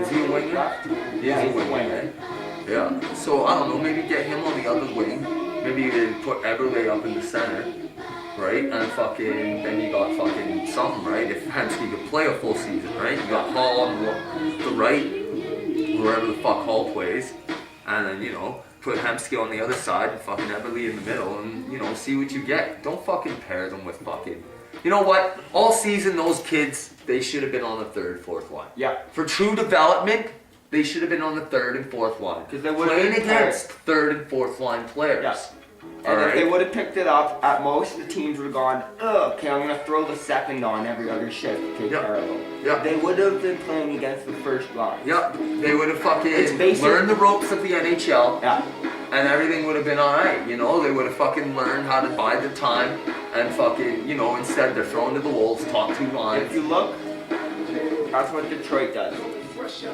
Is he a winger? Yeah, he's a winger. Yeah. So I don't know. Maybe get him on the other wing. Maybe put Eberle up in the center, right? And fucking then you got fucking something, right? If Hemsky could play a full season, right? You got Hall on the right, wherever the fuck Hall plays, and then put Hemsky on the other side and fucking Eberle in the middle, and see what you get. Don't fucking pair them with fucking. You know what? All season, those kids, they should have been on the third, fourth line. Yeah. For true development, they should have been on the third and fourth line. Because they would have playing been against third and fourth line players. Yeah. And if they would have picked it up, at most the teams would have gone, okay, I'm going to throw the second on every other shift to take care of them. Yeah. They would have been playing against the first line. Yeah. They would have fucking learned the ropes of the NHL. Yeah. And everything would have been alright, They would have fucking learned how to bide the time and fucking, instead they're thrown to the wolves, top two lines. If you look, that's what Detroit does.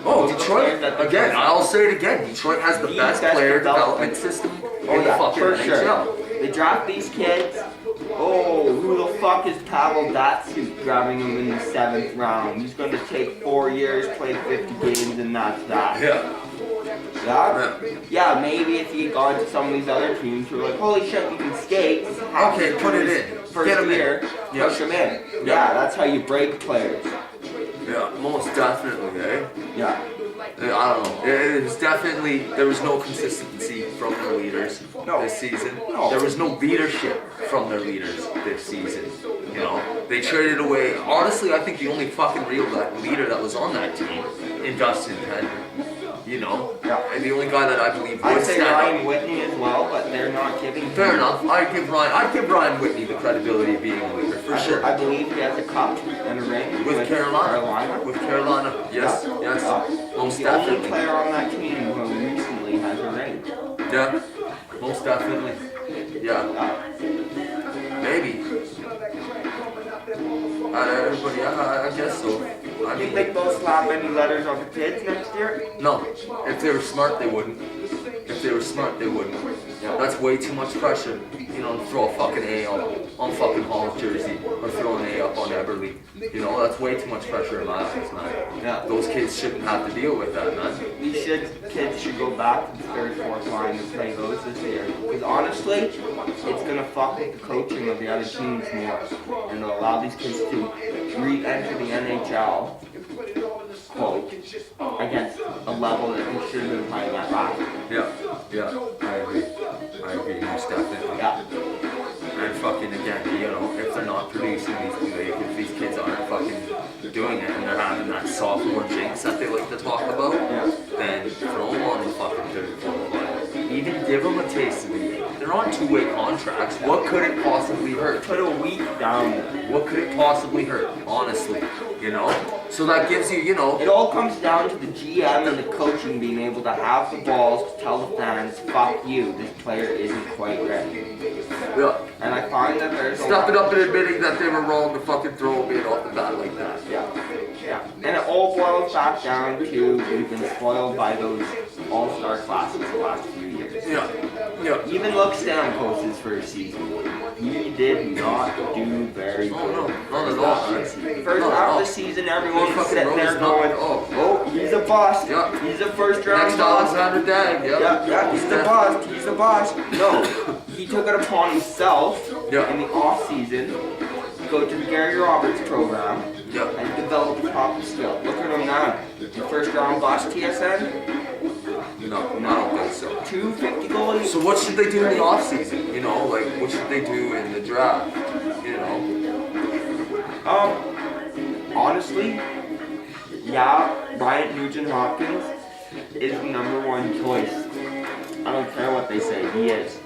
Oh, Detroit, again, I'll say it again, Detroit has the best player development system in the fucking NHL. Sure. They draft these kids. Oh, who the fuck is Pavel Datsyuk grabbing him in the 7th round? He's going to take 4 years, play 50 games, and that's that. Yeah, maybe if he had gone to some of these other teams who are like, holy shit, you can skate. Okay, put it in. First year, push him in. Yeah, that's how you break players. Yeah, most definitely, eh? Yeah. I don't know. It was definitely, there was no consistency from their leaders this season. There was no leadership from their leaders this season. They traded away, honestly, I think the only fucking real leader that was on that team in Dustin Penner. And the only guy that I believe would I'd say Ryan Whitney as well, but they're not giving. Fair enough. I'd give Ryan Whitney the credibility of being a leader for sure. I believe he has a cup and a ring with Carolina. With Carolina, yes. Most the definitely. only player on that team who recently has a ring. Yeah, most definitely. Yeah. Maybe. Everybody, I guess so. Do you think they'll slap any letters on the kids next year? No. If they were smart, they wouldn't. If they were smart, they wouldn't. That's way too much pressure. To throw a fucking A on fucking Hall's jersey or throw an A up on Eberle. That's way too much pressure in my eyes, man. Yeah. Those kids shouldn't have to deal with that, man. These kids should go back to the third, fourth line and play those this year. Because honestly, it's gonna fuck with the coaching of the other teams more, and it'll allow these kids to re-enter the NHL. Quote, against a level that they shouldn't have been playing at last. Yeah, I agree, most definitely. Yeah. And fucking again, if they're not producing if these kids aren't fucking doing it and they're having that sophomore jinx that they like to talk about, then throw them on the fucking third, fourth line. Even give them a taste of it. They're on two-way contracts. What could it possibly hurt? Put a week down there. What could it possibly hurt? Honestly, So that gives you, It all comes down to the GM and the coaching being able to have the balls to tell the fans, fuck you, this player isn't quite ready. Yeah. And I find that there's Step it up and admitting that they were wrong to fucking throw a bit off the bat like that. Yeah. And it all boils back down to we've been spoiled by those all-star classes the last few years. Yeah. Even look Stamkos' first season. He did not do very good. No, not at all. First half of the season, everyone was sitting there going, oh, he's a bust. Yeah. He's a first-round Next bust. Alexander Dag. Yeah, he's the bust. He's the bust. No, he took it upon himself in the off-season to go to the Gary Roberts program and develop the proper skill. Look at him now. The first-round bust, TSN? No, I don't think so. 250 goalies. So what should they do in the offseason? What should they do in the draft? Honestly, Ryan Nugent-Hopkins is the #1 choice. I don't care what they say, he is.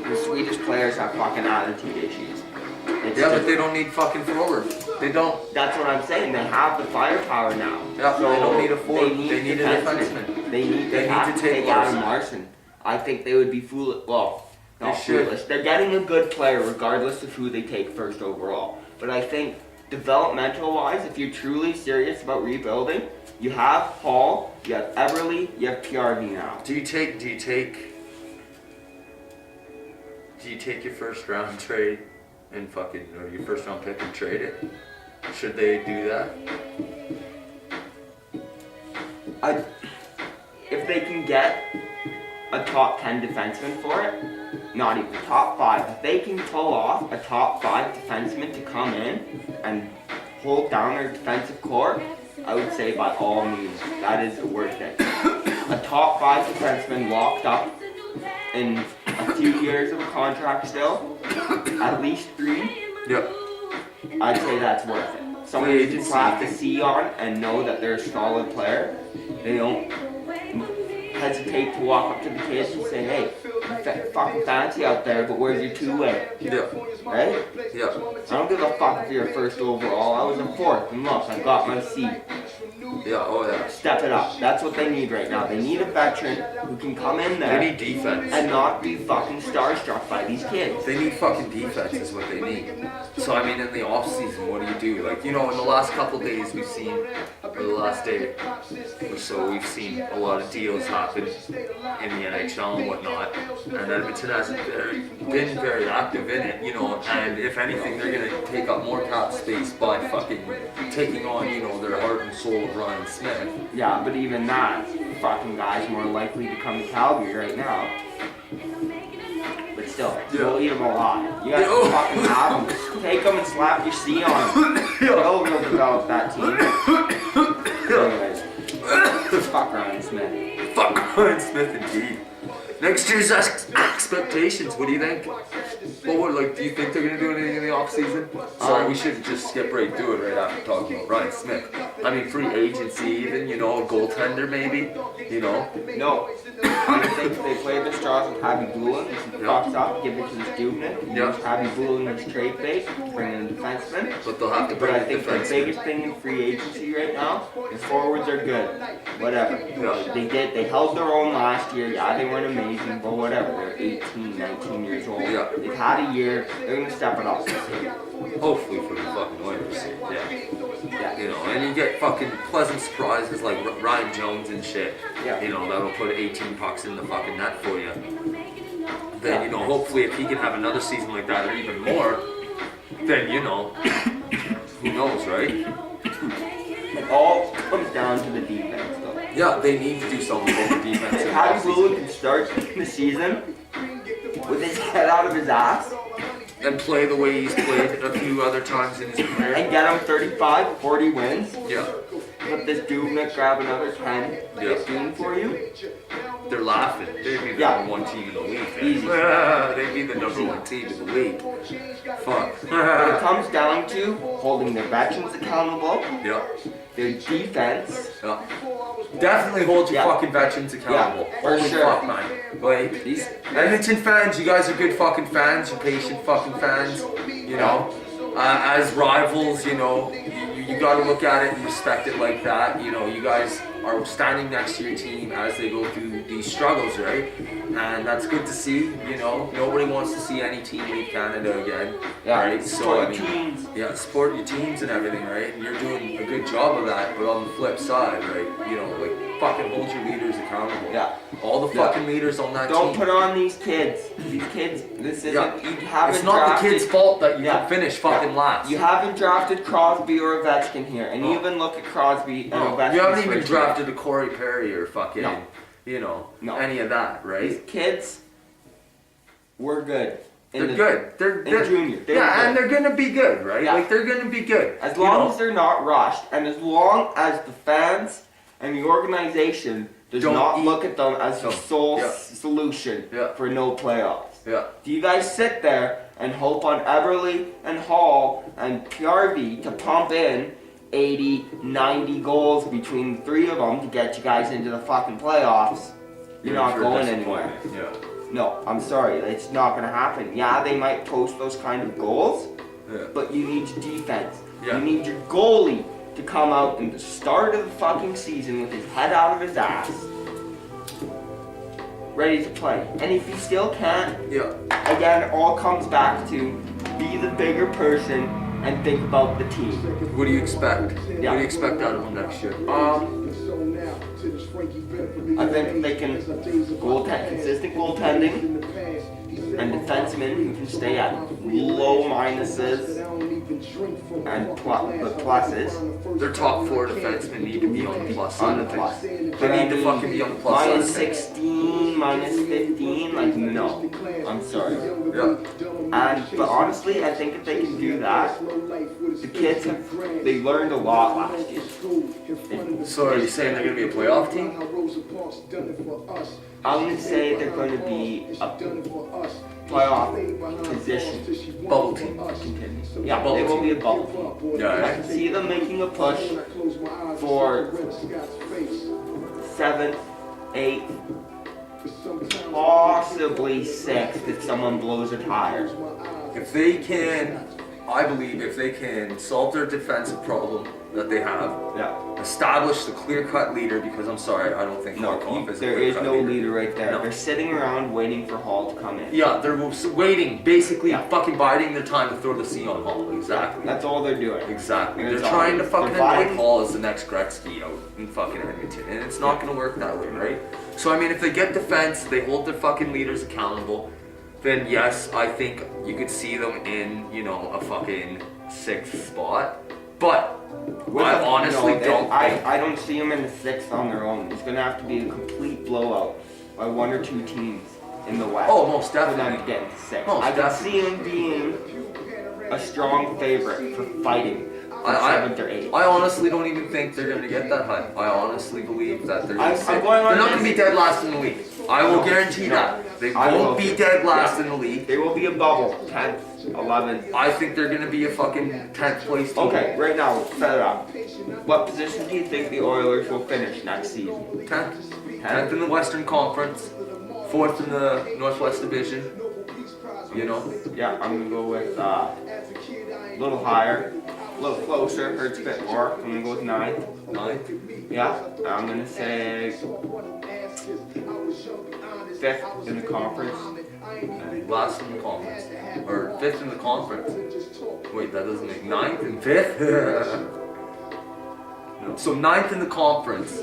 The Swedish players have fucking attitude issues. But they don't need fucking forwards. They don't. That's what I'm saying. They have the firepower now. Yeah, so they don't need a forward. They need a defenseman. They need to take Adam Larson. I think they would be foolish. Well, not foolish. They're getting a good player regardless of who they take first overall. But I think developmental-wise, if you're truly serious about rebuilding, you have Hall, you have Eberle, you have PRV now. Do you take your first round trade and or your first round pick and trade it? Should they do that? If they can get a top 10 defenseman for it, not even top 5, if they can pull off a top 5 defenseman to come in and hold down their defensive core, I would say by all means, that is worth it. A top 5 defenseman locked up in a few years of a contract still, at least 3, Yeah. I'd say that's worth it. Someone you can slap the C on and know that they're a solid player. They don't hesitate to walk up to the kids and say, hey, fucking fancy out there, but where's your two-way? Yeah. Right? Yeah. I don't give a fuck if you're first overall. I was a 4th, and look, I got my C. Yeah, oh yeah. Step it up. That's what they need right now. They need a veteran who can come in there They need defense. and not be fucking starstruck by these kids. They need fucking defense is what they need. So I mean in the off season, what do? Like, you know, in the last couple days we've seen, or the last day or so, we've seen a lot of deals happen in the NHL and whatnot. And Edmonton hasn't been very active in it, you know, and if anything they're gonna take up more cap space by fucking taking on, you know, their heart and soul of Ryan Smith. Yeah, but even that fucking guy's more likely to come to Calgary right now. But still, you'll eat him alive. You guys can fucking have him. Take him and slap your C on him. He'll develop that team. Anyways, fuck Ryan Smith. Fuck Ryan Smith indeed. Next year's expectations, what do you think? Do you think they're going to do anything in the offseason? Sorry, we shouldn't just skip right through it right after talking about Ryan Smith. I mean, free agency even, you know, a goaltender maybe, you know? No. I think they play the straws with Happy Bluen. If he fucks up, give it to the Dubnik. Use Happy Bluen as trade bait, bring in a defenseman. But they'll have to bring But I in think the defenseman. biggest thing in free agency right now is forwards are good. Whatever. Yeah. They held their own last year. Yeah, they weren't amazing, but whatever. They're 18, 19 years old. Yeah. They've had a year. They're going to step it up this year. Hopefully for the fucking Oilers. Yeah. Yeah. You know, and you get fucking pleasant surprises like Ryan Jones and shit. Yeah. You know, that'll put 18 pucks in the fucking net for you. Then, you know, hopefully if he can have another season like that or even more, then, you know, who knows, right? It all comes down to the defense, though. Yeah, they need to do something about the defense. If Happy Bluen can start the season with his head out of his ass And play the way he's played a few other times in his career. and get him 35, 40 wins, Yeah. let this Dubnik grab another 10, 15 for you. They're laughing. They'd be the number one team in the league. Easy. They'd be the number one team in the league. Fuck. What it comes down to holding their veterans accountable, Yeah. their defense. Yeah. Definitely hold your Yeah. fucking veterans accountable. Yeah, for Holy sure. fuck, man. Like, These, Edmonton fans, you guys are good fucking fans. You're patient fucking fans. You know, as rivals, you know, you got to look at it and respect it like that. You know, you guys are standing next to your team as they go through these struggles, right? And that's good to see. You know, nobody wants to see any team leave Canada again, yeah, right? support teams. Yeah, support your teams and everything, right? And you're doing a good job of that. But on the flip side, right? You know, like fucking hold your leaders accountable. Yeah. All the fucking leaders on that Don't team. put on these kids. These kids, this isn't, Yeah. you haven't It's not drafted, the kid's fault that you Yeah. can finish fucking last. You haven't drafted Crosby or Ovechkin here, and No. even look at Crosby and No, Ovechkin. you haven't even switch here. drafted a Corey Perry or fucking, No. you know, No. any of that, These right? kids were good. They're good. They're junior. They were yeah, good. and they're gonna be good, right? Yeah. Like they're gonna be good. As you long know? as they're not rushed, and as long as the fans and the organization does Don't not eat look at them as the them. sole Yeah. solution Yeah. for no playoffs. Yeah. Do you guys sit there and hope on Everly and Hall and PRV to pump in 80, 90 goals between the three of them to get you guys into the fucking playoffs? You're not sure going disappointed. anywhere. Yeah. No, I'm sorry, it's not gonna happen. Yeah, they might post those kind of goals, Yeah. but you need your defense. Yeah. You need your goalie to come out in the start of the fucking season with his head out of his ass, ready to play. And if he still can't, Yeah. again, it all comes back to be the bigger person and think about the team. What do you expect? Yeah. What do you expect out of them next year? I think they can consistent goaltending, and defensemen who can stay at low minuses and pluses. Their top 4 defensemen need to be on the plus On side the of plus. things. They need to fucking be on the plus Minus side. 16, minus 15, like no. I'm sorry. Yeah. But honestly, I think if they can do that, the kids they learned a lot last year. So are you saying they're gonna be a playoff team? I'm gonna say they're gonna be a playoff position. Bubble team. Yeah, they will be a bubble team. Yeah, I yeah. can see them making a push for 7th, 8th, possibly 6th if someone blows a tire. If they can, I believe if they can solve their defensive problem that they have, Yeah. establish the clear-cut leader, because I'm sorry, I don't think Markov is a There is clear-cut no leader right there. No. They're sitting around waiting for Hall to come in. Yeah, they're waiting, basically Yeah. fucking biding their time to throw the C on Hall. Exactly. That's all they're doing. Exactly. And They're it's trying to all- fucking providing- anoint Hall as the next Gretzky out in fucking Edmonton, and it's not gonna work that way, right? So I mean, if they get defense, they hold their fucking leaders accountable, then yes, I think you could see them in, you know, a fucking 6th spot. But I honestly don't think. I don't see them in the 6th on their own. It's gonna have to be a complete blowout by 1 or 2 teams in the West. Oh, most For them definitely. to get into 6th. Most I can definitely. see them being a strong favorite for fighting for 7th or 8th. I honestly don't even think they're gonna get that high. I honestly believe that they're I'm they're going on not gonna be this- dead last in the league. I will No, guarantee no. that. They I will won't be too. dead last Yeah. in the league. They will be a bubble, 10th, 11th. I think they're gonna be a fucking 10th place team. Okay, right now, set it up. What position do you think the Oilers will finish next season? 10th. 10th in the Western Conference, 4th in the Northwest Division. You know? Yeah, I'm gonna go with a little higher, a little closer, hurts a bit more. I'm gonna go with 9th. 9th. Yeah, I'm gonna say 5th in the conference. Last in the conference. Or 5th in the conference. Wait, that doesn't make 9th and 5th? No. So 9th in the conference.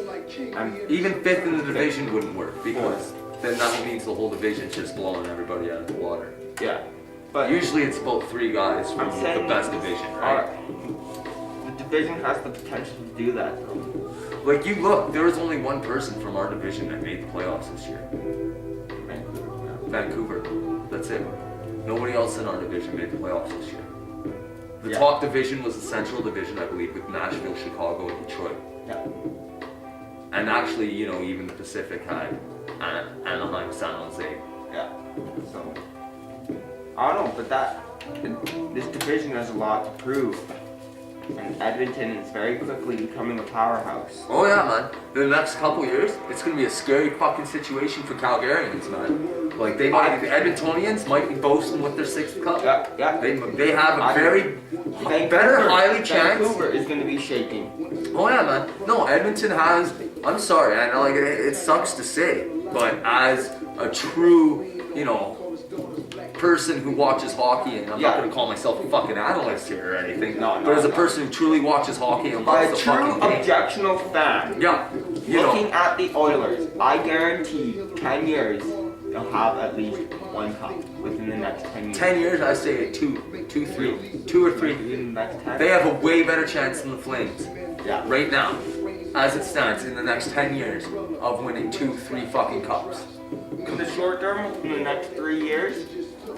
And Even 5th in the division wouldn't work, because then that means the whole division's just blowing everybody out of the water. yeah, but Usually it's about 3 guys from I'm the saying best division, our, right? the division has the potential to do that though. Like you look, there was only one person from our division that made the playoffs this year. Vancouver. That's it. Nobody else in our division made the playoffs this year. The Yeah. top division was the Central Division, I believe, with Nashville, Chicago, and Detroit. Yeah. And actually, you know, even the Pacific had Anaheim, San Jose. Yeah. So I don't know, but this division has a lot to prove. And Edmonton is very quickly becoming a powerhouse. Oh yeah, man. The next couple years, it's gonna be a scary fucking situation for Calgarians, man. Like the Edmontonians might be boasting with their 6th cup. Yeah, yeah. They have a very better, highly chance. Vancouver is going to be shaking. Oh yeah, man. No, Edmonton has. I'm sorry, I know, like it sucks to say, but as a true, you know, person who watches hockey, and I'm Yeah. not gonna call myself a fucking analyst here or anything. No, But as a no. person who truly watches hockey and By loves a the true fucking game. objectional fan, Yeah, you looking know. at the Oilers, I guarantee 10 years they'll have at least 1 cup within the next 10 years. 10 years, I say 2, 2 or 3. In the next 10. They have a way better chance than the Flames Yeah. right now, as it stands, in the next 10 years of winning 2, 3 fucking cups. In the short term, in the next 3 years,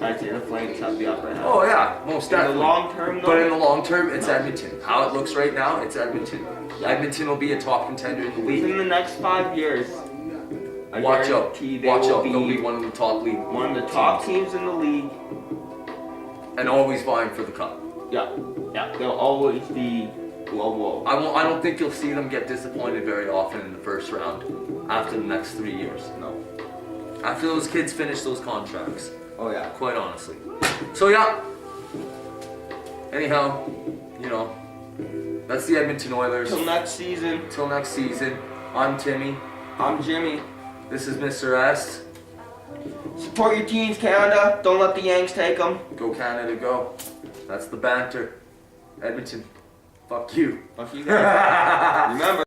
I'd say the Flames have the upper hand. Oh yeah, most in the definitely. long term, though, But in the long term, it's Edmonton. How it looks right now, it's Edmonton. Edmonton will be a top contender in the league. within the next 5 years, I Watch out. guarantee they Watch will out. They'll be one of the top league. one of the top teams in the league. And always vying for the cup. Yeah, yeah, they'll always be whoa. I don't think you'll see them get disappointed very often in the first round after the next 3 years. No. After those kids finish those contracts. Oh yeah. Quite honestly. So yeah. Anyhow, you know, that's the Edmonton Oilers. Till next season, Till next season, I'm Timmy. I'm Jimmy. This is Mr. S. Support your teams, Canada. Don't let the Yanks take them. Go Canada, go. That's the banter. Edmonton. Fuck you. Fuck you guys. Remember.